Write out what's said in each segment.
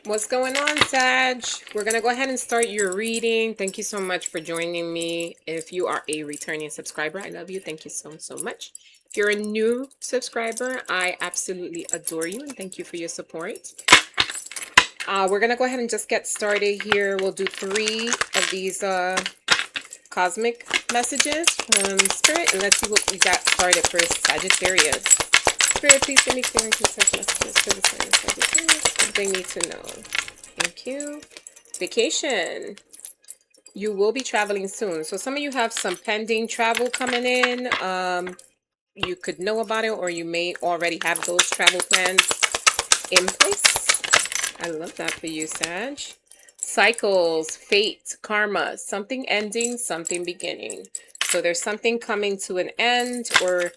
What's going on, Sag? We're going to go ahead and start your reading. Thank you so much for joining me. If you are a returning subscriber, I love you. Thank you so, so much. If you're a new subscriber, I absolutely adore you and thank you for your support. We're going to go ahead and just get started here. We'll do 3 of these cosmic messages from Spirit, and let's see what we got started first. Sagittarius. Spirit, please give me clear and concise messages for the sign of Sagittarius. What they need to know. Thank you. Vacation. You will be traveling soon. So some of you have some pending travel coming in. You could know about it, or you may already have those travel plans in place. I love that for you, Sag. Cycles, fate, karma, something ending, something beginning. So there's something coming to an end, or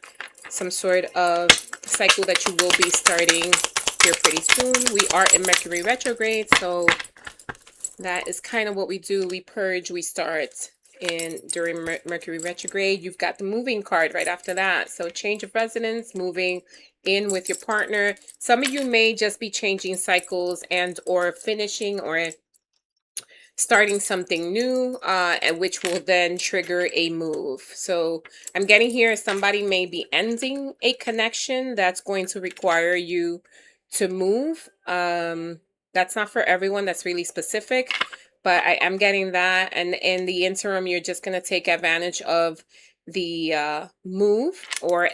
some sort of cycle that you will be starting here pretty soon. We are in Mercury retrograde, so that is kind of what we do. We purge, we start during Mercury retrograde. You've got the moving card right after that. So change of residence, moving in with your partner. Some of you may just be changing cycles and or finishing or starting something new, and which will then trigger a move. So I'm getting here somebody may be ending a connection that's going to require you to move. That's not for everyone. That's really specific, but I am getting that. And in the interim, you're just going to take advantage of the move. Or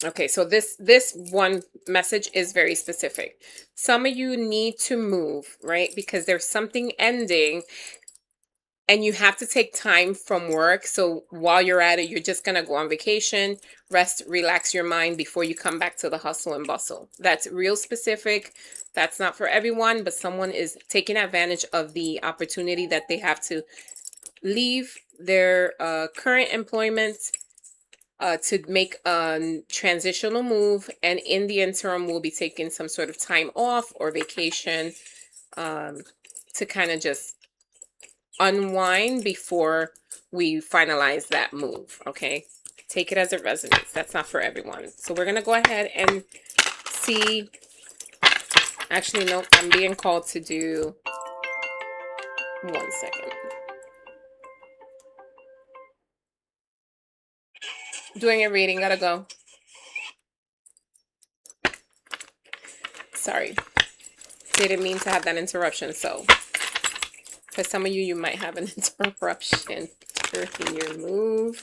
okay, so this one message is very specific. Some of you need to move, right? Because there's something ending and you have to take time from work. So while you're at it, you're just going to go on vacation, rest, relax your mind before you come back to the hustle and bustle. That's real specific. That's not for everyone, but someone is taking advantage of the opportunity that they have to leave their current employment to make a transitional move, and in the interim we'll be taking some sort of time off or vacation to kind of just unwind before we finalize that move. Okay, take it as it resonates. That's not for everyone. So we're gonna go ahead and see. Actually, no, I'm being called to do 1 second. Doing a reading, gotta go. Sorry, didn't mean to have that interruption. So for some of you, you might have an interruption in your move,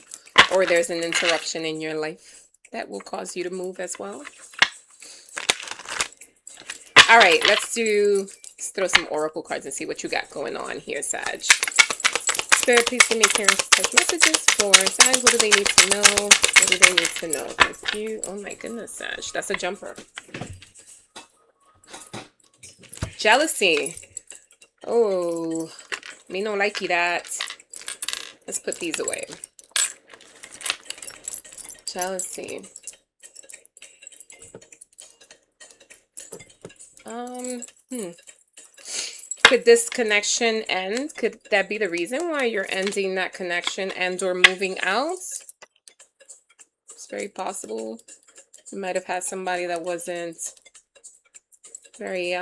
or there's an interruption in your life that will cause you to move as well. All right, let's throw some oracle cards and see what you got going on here, Sag. Spirit, please give me clear and concise messages for Sag. What do they need to know? What do they need to know? Thank you. Oh my goodness, Sag. That's a jumper. Jealousy. Oh, me no likey that. Let's put these away. Jealousy. Could this connection end? Could that be the reason why you're ending that connection and or moving out? It's very possible. You might have had somebody that wasn't very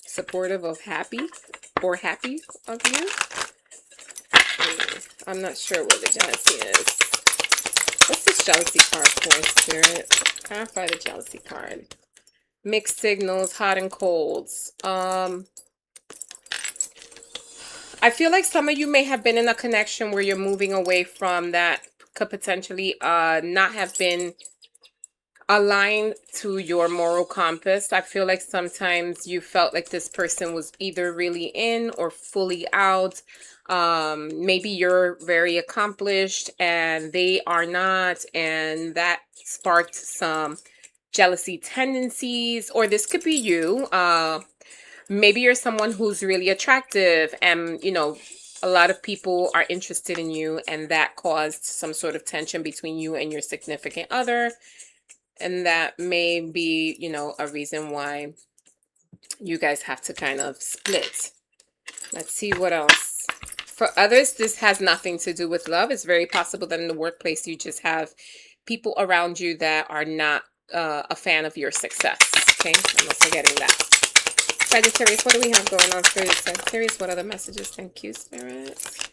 supportive of happy of you. I'm not sure what the jealousy is. What's this jealousy card for, Spirit? Clarify the jealousy card. Mixed signals, hot and colds. I feel like some of you may have been in a connection where you're moving away from that could potentially not have been aligned to your moral compass. I feel like sometimes you felt like this person was either really in or fully out. Maybe you're very accomplished and they are not, and that sparked some jealousy tendencies. Or this could be you. Maybe you're someone who's really attractive and, you know, a lot of people are interested in you, and that caused some sort of tension between you and your significant other. And that may be, you know, a reason why you guys have to kind of split. Let's see what else. For others, this has nothing to do with love. It's very possible that in the workplace, you just have people around you that are not a fan of your success. Okay, I'm also getting that. Sagittarius, what do we have going on for you, Sagittarius? What other messages? Thank you, Spirit.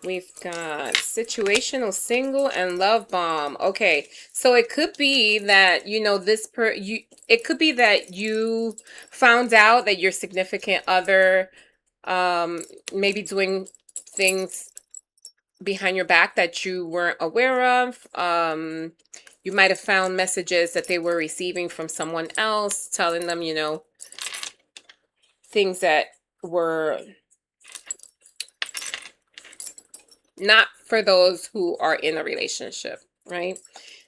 We've got situational single and love bomb. Okay, so it could be that, you know, it could be that you found out that your significant other maybe doing things behind your back that you weren't aware of. You might have found messages that they were receiving from someone else telling them, you know, things that were not for those who are in a relationship, right?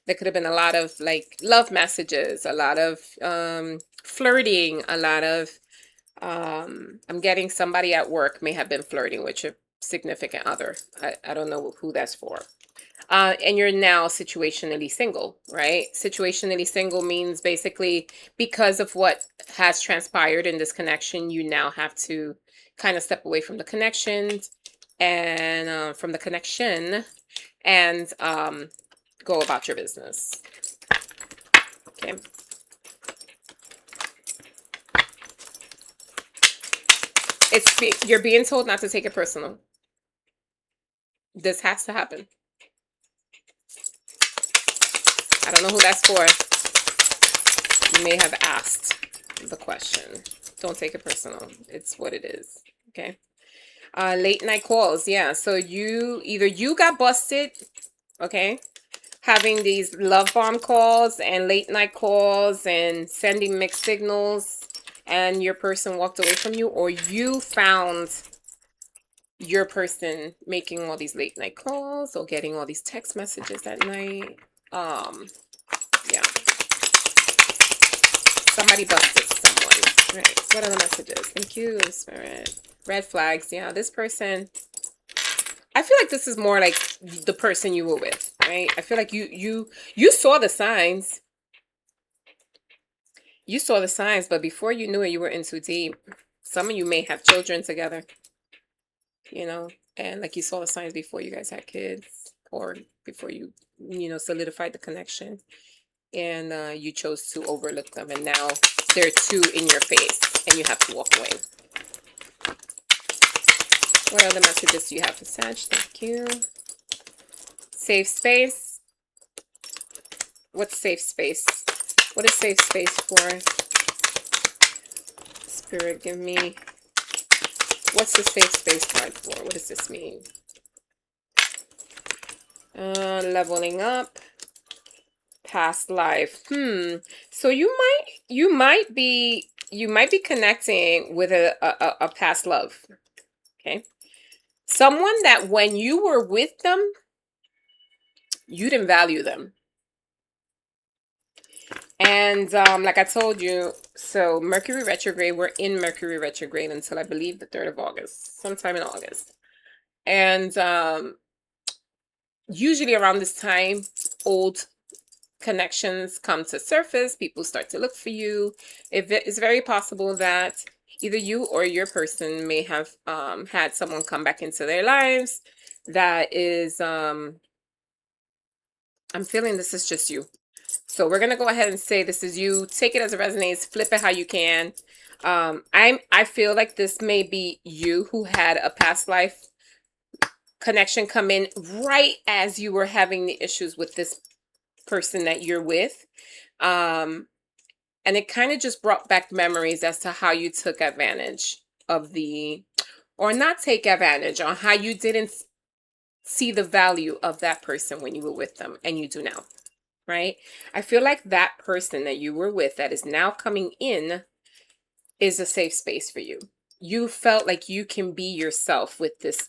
There could have been a lot of like love messages, a lot of flirting, a lot of I'm getting somebody at work may have been flirting with your significant other. I don't know who that's for. And you're now situationally single, right? Situationally single means basically because of what has transpired in this connection, you now have to kind of step away from the connections and from the connection and go about your business. Okay. You're being told not to take it personal. This has to happen. I don't know who that's for. You may have asked the question. Don't take it personal. It's what it is. Okay. Late night calls. Yeah. So either you got busted, okay, having these love bomb calls and late night calls and sending mixed signals, and your person walked away from you, or you found your person making all these late night calls or getting all these text messages at night. Yeah. Somebody busted someone. Right. What other messages? Thank you, Spirit. Red flags. Yeah, this person. I feel like this is more like the person you were with, right? I feel like you saw the signs. You saw the signs, but before you knew it, you were in too deep. Some of you may have children together, you know, and like you saw the signs before you guys had kids or before you solidified the connection, and you chose to overlook them, and now they're too in your face and you have to walk away. What other messages do you have for Sag? Thank you. Safe space. What's safe space? What is safe space for? Spirit, give me. What's the safe space card for? What does this mean? Leveling up. Past life. So you might be connecting with a past love. Okay. Someone that when you were with them, you didn't value them. And like I told you, so Mercury retrograde, we're in Mercury retrograde until I believe the 3rd of August, sometime in August. And usually around this time, old connections come to surface. People start to look for you. It's very possible that either you or your person may have had someone come back into their lives that is I'm feeling this is just you. So we're gonna go ahead and say this is you. Take it as it resonates, flip it how you can. I feel like this may be you who had a past life connection come in right as you were having the issues with this person that you're with. And it kind of just brought back memories as to how you took advantage of or not take advantage, on how you didn't see the value of that person when you were with them, and you do now, right? I feel like that person that you were with that is now coming in is a safe space for you. You felt like you can be yourself with this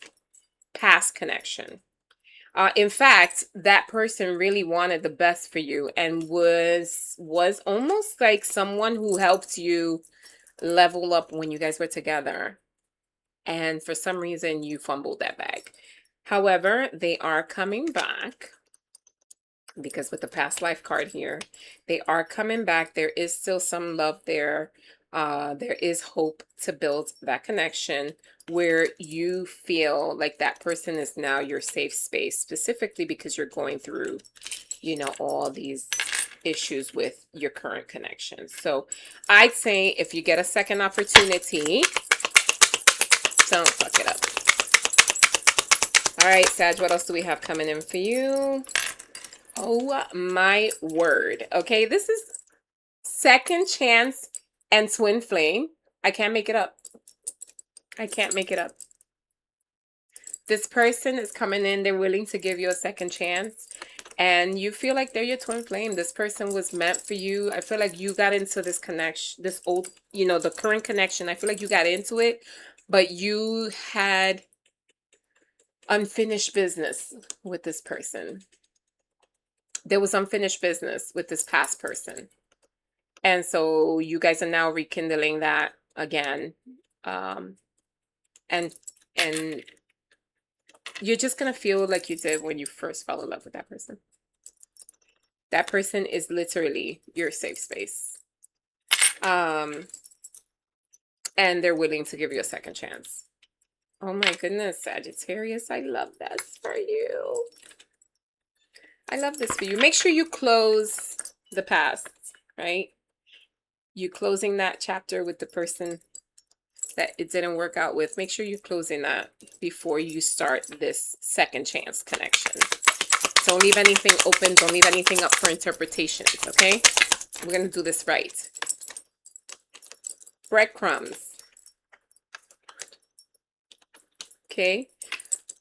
past connection. In fact, that person really wanted the best for you and was almost like someone who helped you level up when you guys were together. And for some reason, you fumbled that bag. However, they are coming back, because with the past life card here, they are coming back. There is still some love there. There is hope to build that connection where you feel like that person is now your safe space, specifically because you're going through, all these issues with your current connection. So I'd say if you get a second opportunity, don't fuck it up. All right, Sag, what else do we have coming in for you? Oh my word. Okay, this is second chance and twin flame. I can't make it up. I can't make it up. This person is coming in. They're willing to give you a second chance. And you feel like they're your twin flame. This person was meant for you. I feel like you got into this connection, this old, you know, the current connection. I feel like you got into it, but you had unfinished business with this person. There was unfinished business with this past person. And so you guys are now rekindling that again. And you're just going to feel like you did when you first fell in love with that person. That person is literally your safe space. And they're willing to give you a second chance. Oh my goodness, Sagittarius, I love that for you. I love this for you. Make sure you close the past, right? You closing that chapter with the person that it didn't work out with. Make sure you're closing that before you start this second chance connection. Don't leave anything open. Don't leave anything up for interpretations, okay? We're going to do this right. Breadcrumbs. Okay?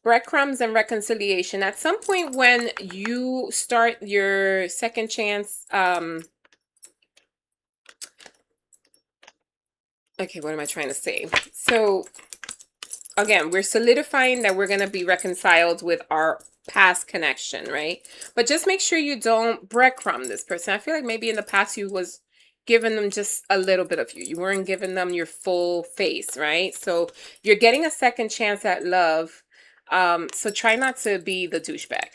Breadcrumbs and reconciliation. At some point when you start your second chance, okay, what am I trying to say? So, again, we're solidifying that we're going to be reconciled with our past connection, right? But just make sure you don't breadcrumb this person. I feel like maybe in the past you was giving them just a little bit of you. You weren't giving them your full face, right? So you're getting a second chance at love. So try not to be the douchebag,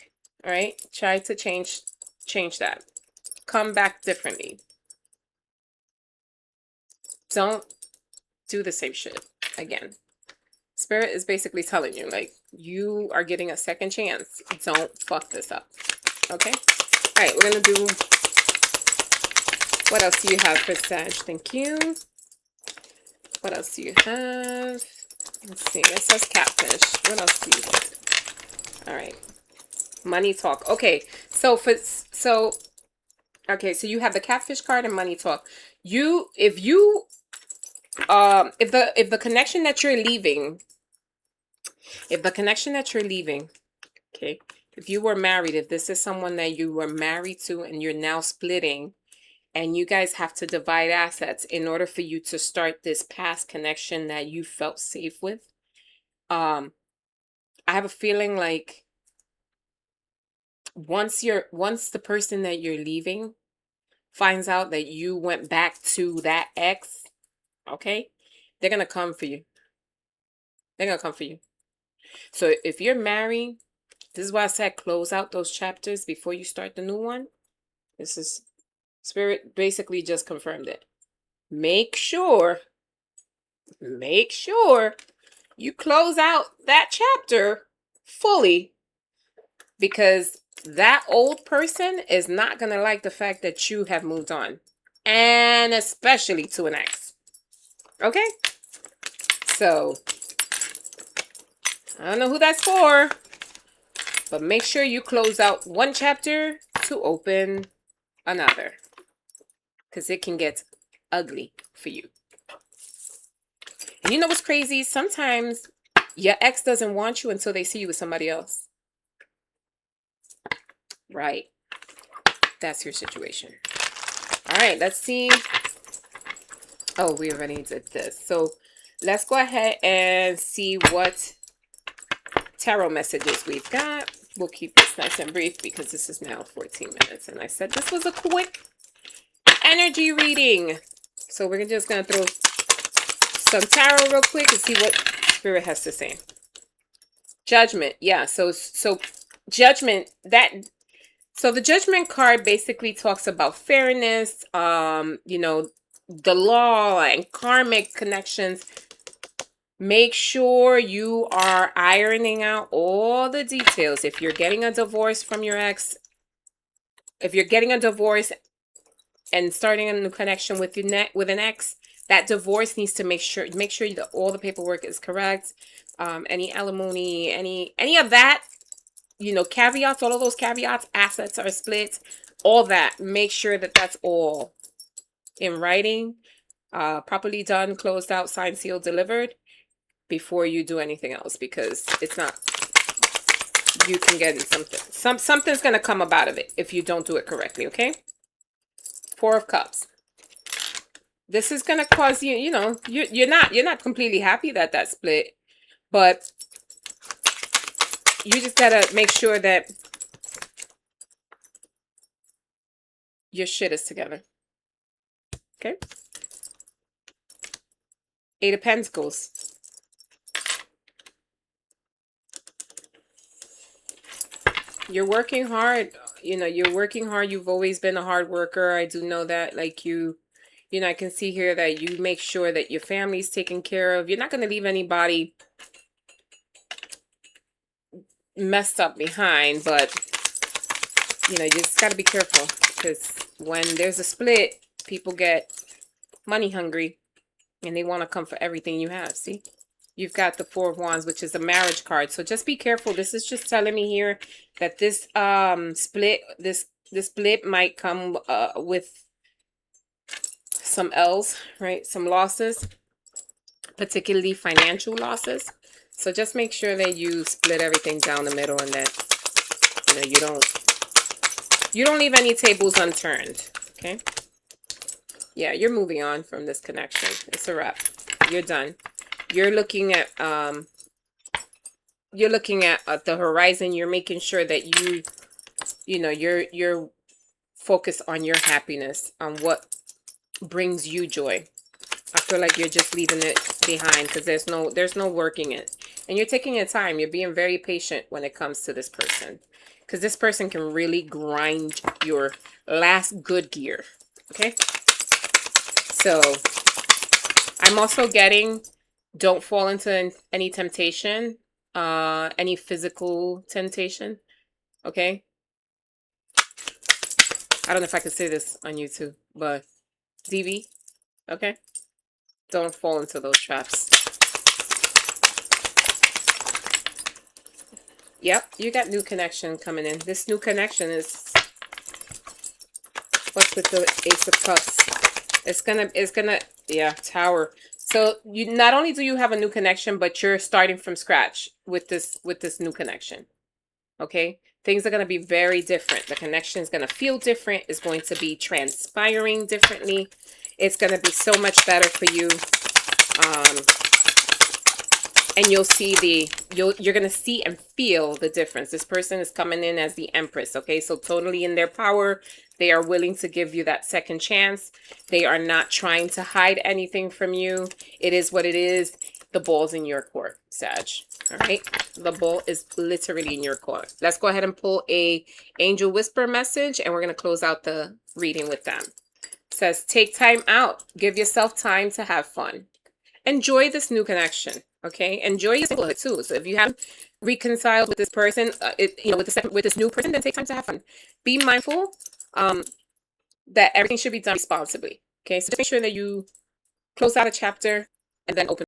all right? Try to change that. Come back differently. Don't do the same shit again. Spirit is basically telling you, like, you are getting a second chance. Don't fuck this up. Okay? All right, we're going to do... What else do you have for Sag? Thank you. What else do you have? Let's see. It says catfish. What else do you have? All right. Money talk. Okay. So okay, so you have the catfish card and money talk. If the connection that you're leaving, okay, if you were married, if this is someone that you were married to and you're now splitting and you guys have to divide assets in order for you to start this past connection that you felt safe with, I have a feeling like once the person that you're leaving finds out that you went back to that ex, okay, they're going to come for you. They're going to come for you. So if you're married, this is why I said close out those chapters before you start the new one. This is Spirit basically just confirmed it. Make sure you close out that chapter fully, because that old person is not going to like the fact that you have moved on, and especially to an ex. Okay? So, I don't know who that's for, but make sure you close out one chapter to open another, because it can get ugly for you. And you know what's crazy? Sometimes your ex doesn't want you until they see you with somebody else. Right. That's your situation. All right, let's see. Oh, we already did this. So let's go ahead and see what tarot messages we've got. We'll keep this nice and brief because this is now 14 minutes. And I said this was a quick energy reading. So we're just going to throw some tarot real quick and see what Spirit has to say. Judgment. Yeah, so judgment, so the Judgment card basically talks about fairness, you know, the law and karmic connections. Make sure you are ironing out all the details. If you're getting a divorce from your ex, if you're getting a divorce and starting a new connection with with an ex, that divorce needs to make sure that all the paperwork is correct. Any alimony, any of that, caveats, all of those caveats, assets are split, all that. Make sure that that's all in writing, properly done, closed out, signed, sealed, delivered before you do anything else, because it's not, you can get in something's going to come about of it if you don't do it correctly. Okay. Four of Cups. This is going to cause you, you're not completely happy that that split, but you just got to make sure that your shit is together. Okay. Eight of Pentacles. You're working hard. You're working hard. You've always been a hard worker. I do know that. Like I can see here that you make sure that your family's taken care of. You're not going to leave anybody messed up behind, but you just got to be careful, because when there's a split, people get money hungry and they want to come for everything you have. See? You've got the Four of Wands, which is a marriage card. So just be careful. This is just telling me here that this split, this split might come with some L's, right? Some losses, particularly financial losses. So just make sure that you split everything down the middle, and that you don't leave any tables unturned. Okay? Yeah, you're moving on from this connection. It's a wrap. You're done. You're looking at the horizon. You're making sure that you're focused on your happiness, on what brings you joy. I feel like you're just leaving it behind, because there's no working it, and you're taking your time. You're being very patient when it comes to this person, because this person can really grind your last good gear. Okay, so I'm also getting, don't fall into any temptation, any physical temptation. Okay, I don't know if I can say this on YouTube, but DV, okay, don't fall into those traps. Yep, you got new connection coming in. This new connection is, what's with the Ace of Cups? It's gonna, yeah, Tower. So you, not only do you have a new connection, but you're starting from scratch with this new connection. Okay? Things are going to be very different. The connection is going to feel different. It's going to be transpiring differently. It's going to be so much better for you. And you'll see you're going to see and feel the difference. This person is coming in as the Empress. Okay? So totally in their power. They are willing to give you that second chance. They are not trying to hide anything from you. It is what it is. The ball's in your court, Sag. All right? The ball is literally in your court. Let's go ahead and pull a angel whisper message, and we're going to close out the reading with them. It says, take time out. Give yourself time to have fun. Enjoy this new connection, okay? Enjoy your singlehood too. So if you haven't reconciled with this person, with this new person, then take time to have fun. Be mindful that everything should be done responsibly. Okay, so just make sure that you close out a chapter and then open